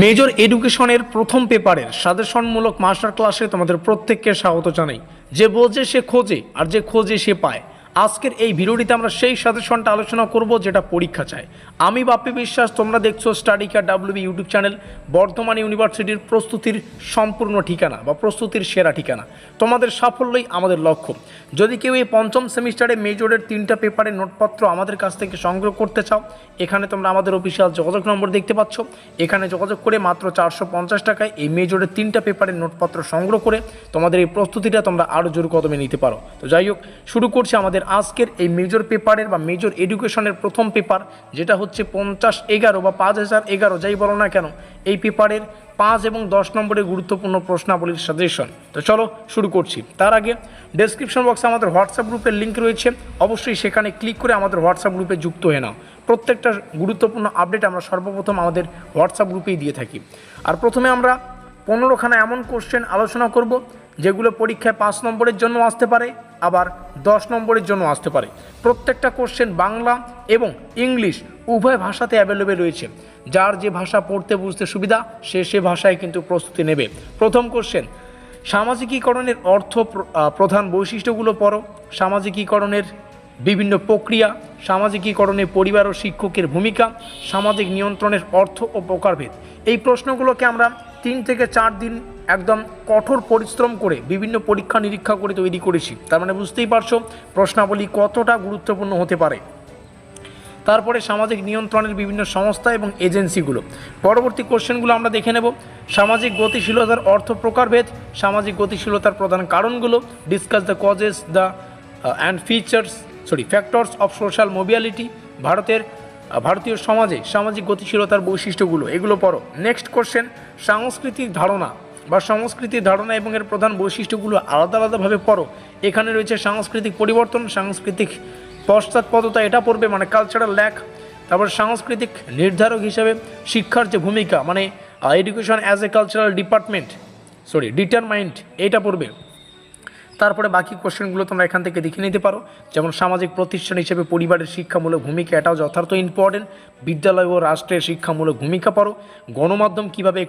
Major এডুকেশনের প্রথম পেপারের সাজেশনমূলক মাস্টার ক্লাসে তোমাদের প্রত্যেককে স্বাগত জানাই। যে বোঝে সে খোঁজে, আর যে খোঁজে সে পায়। আজকের এই ভিডিওটিতে আমরা সেই সাজেশনটা আলোচনা করব যেটা পরীক্ষা চায়। আমি বাপ্পি বিশ্বাস, তোমরা দেখছো study care WB YouTube channel, Bardhaman ইউনিভার্সিটির প্রস্তুতির সম্পূর্ণ ঠিকানা বা প্রস্তুতির সেরা ঠিকানা। তোমাদের সাফল্যই আমাদের লক্ষ্য। যদি কেউ এই পঞ্চম সেমিস্টারে মেজরের 3টা পেপারের নোটপত্র আমাদের কাছ থেকে সংগ্রহ করতে চাও, এখানে তোমরা আমাদের অফিসিয়াল যোগাযোগ নম্বর দেখতে পাচ্ছ। এখানে যোগাযোগ করে মাত্র 450 টাকায় এই মেজরের 3টা পেপারের নোটপত্র সংগ্রহ করে তোমাদের এই প্রস্তুতিটা তোমরা আরও জোর কদমে নিতে পারো। তো যাই হোক, শুরু করছি আমাদের আজকের এই মেজর পেপারের বা মেজর এডুকেশনের প্রথম পেপার, যেটা হচ্ছে 5011 বা 5011 যাই বলো না কেন, এই পেপারের 5 এবং 10 নম্বরের গুরুত্বপূর্ণ প্রশ্নাবলীর সাজেশন। তো চলো শুরু করছি। তার আগে ডেসক্রিপশন বক্সে আমাদের হোয়াটসঅ্যাপ গ্রুপের লিঙ্ক রয়েছে, অবশ্যই সেখানে ক্লিক করে আমাদের হোয়াটসঅ্যাপ গ্রুপে যুক্ত হয়ে নাও। প্রত্যেকটা গুরুত্বপূর্ণ আপডেট আমরা সর্বপ্রথম আমাদের হোয়াটসঅ্যাপ গ্রুপেই দিয়ে থাকি। আর প্রথমে আমরা 15খানা এমন কোশ্চেন আলোচনা করব যেগুলো পরীক্ষায় 5 নম্বরের জন্য আসতে পারে, আবার 10 নম্বরের জন্য আসতে পারে। প্রত্যেকটা কোশ্চেন বাংলা এবং ইংলিশ উভয় ভাষাতে অ্যাভেলেবেল রয়েছে। যার যে ভাষা পড়তে বুঝতে সুবিধা সে ভাষায় কিন্তু প্রস্তুতি নেবে। প্রথম কোশ্চেন, সামাজিকীকরণের প্রধান বৈশিষ্ট্যগুলো পড়ো। সামাজিকীকরণের বিভিন্ন প্রক্রিয়া, সামাজিকীকরণে পরিবার ও শিক্ষকের ভূমিকা, সামাজিক নিয়ন্ত্রণের অর্থ ও প্রকারভেদ। এই প্রশ্নগুলোকে আমরা 3 থেকে 4 দিন একদম কঠোর পরিশ্রম করে বিভিন্ন পরীক্ষা নিরীক্ষা করে তৈরি করেছি। তার মানে বুঝতেই পারছো প্রশ্নাবলী কতটা গুরুত্বপূর্ণ হতে পারে। তারপরে সামাজিক নিয়ন্ত্রণের বিভিন্ন সংস্থা এবং এজেন্সিগুলো। পরবর্তী কোশ্চেনগুলো আমরা দেখে নেব। সামাজিক গতিশীলতার অর্থ প্রকারভেদ, সামাজিক গতিশীলতার প্রধান কারণগুলো, discuss the causes and factors of social mobility, ভারতীয় সমাজে সামাজিক গতিশীলতার বৈশিষ্ট্যগুলো, এগুলো পড়ো। নেক্সট কোশ্চেন, সাংস্কৃতিক ধারণা এবং এর প্রধান বৈশিষ্ট্যগুলো আলাদা আলাদাভাবে পড়ো। এখানে রয়েছে সাংস্কৃতিক পরিবর্তন, সাংস্কৃতিক পশ্চাৎপদতা, এটা পড়বে মানে কালচারাল ল্যাক। তারপর সাংস্কৃতিক নির্ধারক হিসেবে শিক্ষার যে ভূমিকা, মানে education as a cultural determined, এটা পড়বে। তারপরে বাকি কোশ্চেনগুলো তোমরা এখান থেকে দেখে নিতে পারো, যেমন সামাজিক প্রতিষ্ঠান হিসেবে পরিবারের শিক্ষামূলক ভূমিকা, এটাও যথার্থ ইম্পর্টেন্ট। বিদ্যালয় ও রাষ্ট্রের শিক্ষামূলক ভূমিকা পড়ো। গণমাধ্যম কীভাবে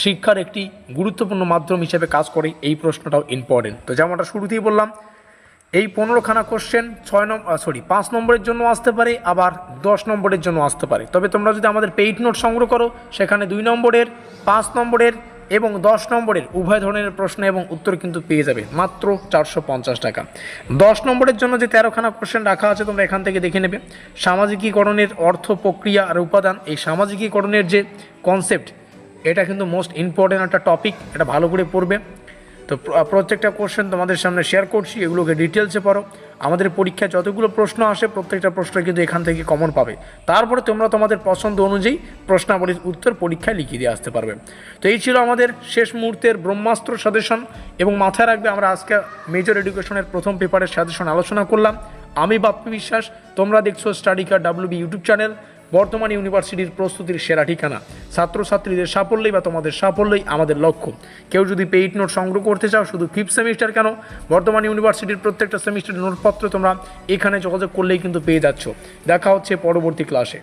শিক্ষার একটি গুরুত্বপূর্ণ মাধ্যম হিসেবে কাজ করে, এই প্রশ্নটাও ইম্পর্টেন্ট। তো যেমনটা শুরুতেই বললাম, এই 15খানা কোশ্চেন 5 নম্বরের জন্য আসতে পারে, আবার 10 নম্বরের জন্য আসতে পারে। তবে তোমরা যদি আমাদের পেইড নোট সংগ্রহ করো, সেখানে 2 নম্বরের, 5 নম্বরের এবং 10 নম্বরের উভয় ধরনের প্রশ্ন এবং উত্তর কিন্তু পেয়ে যাবে মাত্র 450 টাকা। 10 নম্বরের জন্য যে 13খানা কোশ্চেন রাখা আছে তোমরা এখান থেকে দেখে নেবে। সামাজিকীকরণের অর্থ, প্রক্রিয়া আর উপাদান, এই সামাজিকীকরণের যে কনসেপ্ট, এটা কিন্তু মোস্ট ইম্পর্টেন্ট একটা টপিক, এটা ভালো করে পড়বে। তো প্রত্যেকটা কোশ্চেন তোমাদের সামনে শেয়ার করছি, এগুলোকে ডিটেলসে পড়ো। আমাদের পরীক্ষায় যতগুলো প্রশ্ন আসে প্রত্যেকটা প্রশ্ন কিন্তু এখান থেকে কমন পাবে। তারপরে তোমরা তোমাদের পছন্দ অনুযায়ী প্রশ্নাবলীর উত্তর পরীক্ষায় লিখিয়ে দিয়ে আসতে পারবে। তো এই ছিল আমাদের শেষ মুহূর্তের ব্রহ্মাস্ত্র সাজেশন। এবং মাথায় রাখবে, আমরা আজকে মেজর এডুকেশনের প্রথম পেপারের সাজেশন আলোচনা করলাম। আমি বাপ্পি বিশ্বাস, তোমরা দেখছো study care WB YouTube channel, বর্তমান ইউনিভার্সিটির প্রস্তুতির সেরা ঠিকানা। ছাত্রছাত্রীদের সাফল্যই বা তোমাদের সাফল্যই আমাদের লক্ষ্য। কেউ যদি পেইড নোট সংগ্রহ করতে চাও, শুধু 5th সেমিস্টার কেন, বর্তমান ইউনিভার্সিটির প্রত্যেকটা সেমিস্টারের নোটপত্র তোমরা এখানে যোগাযোগ করলেই কিন্তু পেয়ে যাচ্ছ। দেখা হচ্ছে পরবর্তী ক্লাসে।